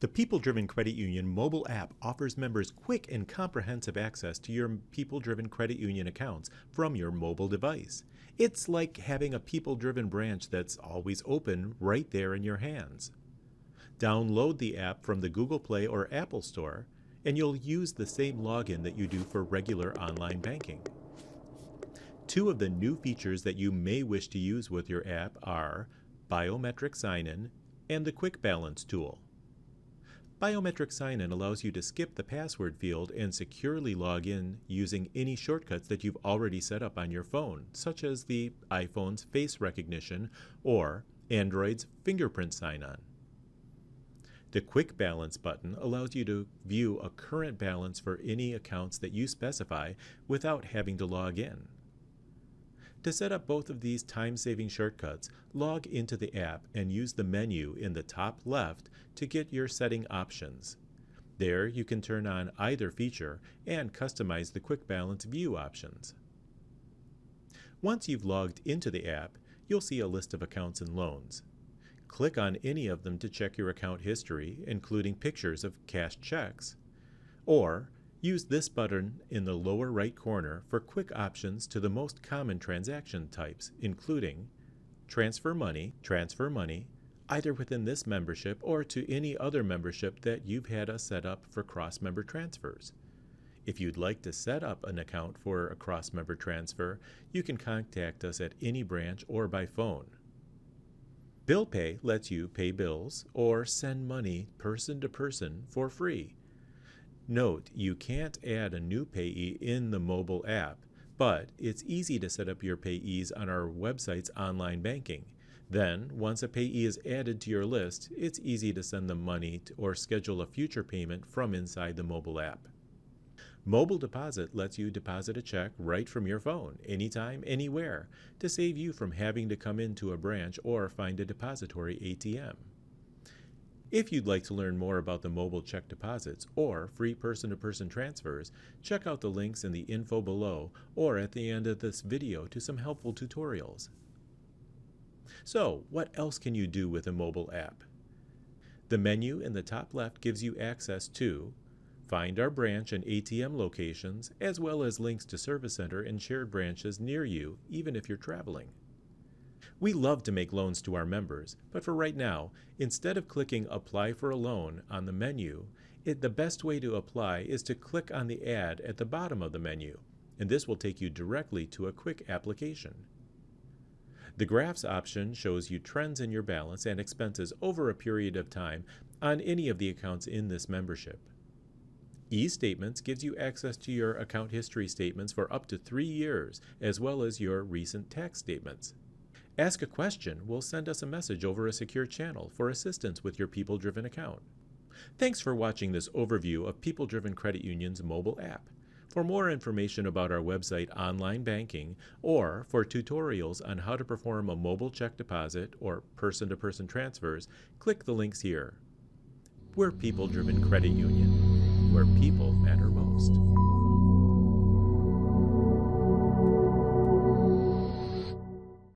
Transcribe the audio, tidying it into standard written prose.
The People-Driven Credit Union mobile app offers members quick and comprehensive access to your People-Driven Credit Union accounts from your mobile device. It's like having a people-driven branch that's always open right there in your hands. Download the app from the Google Play or Apple Store, and you'll use the same login that you do for regular online banking. Two of the new features that you may wish to use with your app are Biometric Sign-in and the Quick Balance tool. Biometric Sign-in allows you to skip the password field and securely log in using any shortcuts that you've already set up on your phone, such as the iPhone's face recognition or Android's fingerprint sign-on. The Quick Balance button allows you to view a current balance for any accounts that you specify without having to log in. To set up both of these time-saving shortcuts, log into the app and use the menu in the top left to get your setting options. There you can turn on either feature and customize the Quick Balance view options. Once you've logged into the app, you'll see a list of accounts and loans. Click on any of them to check your account history, including pictures of cashed checks, or use this button in the lower right corner for quick options to the most common transaction types, including transfer money, either within this membership or to any other membership that you've had us set up for cross-member transfers. If you'd like to set up an account for a cross-member transfer, you can contact us at any branch or by phone. Bill Pay lets you pay bills or send money person to person for free. Note, you can't add a new payee in the mobile app, but it's easy to set up your payees on our website's online banking. Then, once a payee is added to your list, it's easy to send them money or schedule a future payment from inside the mobile app. Mobile Deposit lets you deposit a check right from your phone, anytime, anywhere, to save you from having to come into a branch or find a depository ATM. If you'd like to learn more about the mobile check deposits or free person-to-person transfers, check out the links in the info below or at the end of this video to some helpful tutorials. So, what else can you do with a mobile app? The menu in the top left gives you access to find our branch and ATM locations, as well as links to service center and shared branches near you, even if you're traveling. We love to make loans to our members, but for right now, instead of clicking Apply for a Loan on the menu, the best way to apply is to click on the ad at the bottom of the menu, and this will take you directly to a quick application. The Graphs option shows you trends in your balance and expenses over a period of time on any of the accounts in this membership. E-Statements gives you access to your account history statements for up to 3 years, as well as your recent tax statements. Ask a Question will send us a message over a secure channel for assistance with your People-Driven account. Thanks for watching this overview of People-Driven Credit Union's mobile app. For more information about our website online banking or for tutorials on how to perform a mobile check deposit or person-to-person transfers, click the links here. We're People-Driven Credit Union, where people matter most.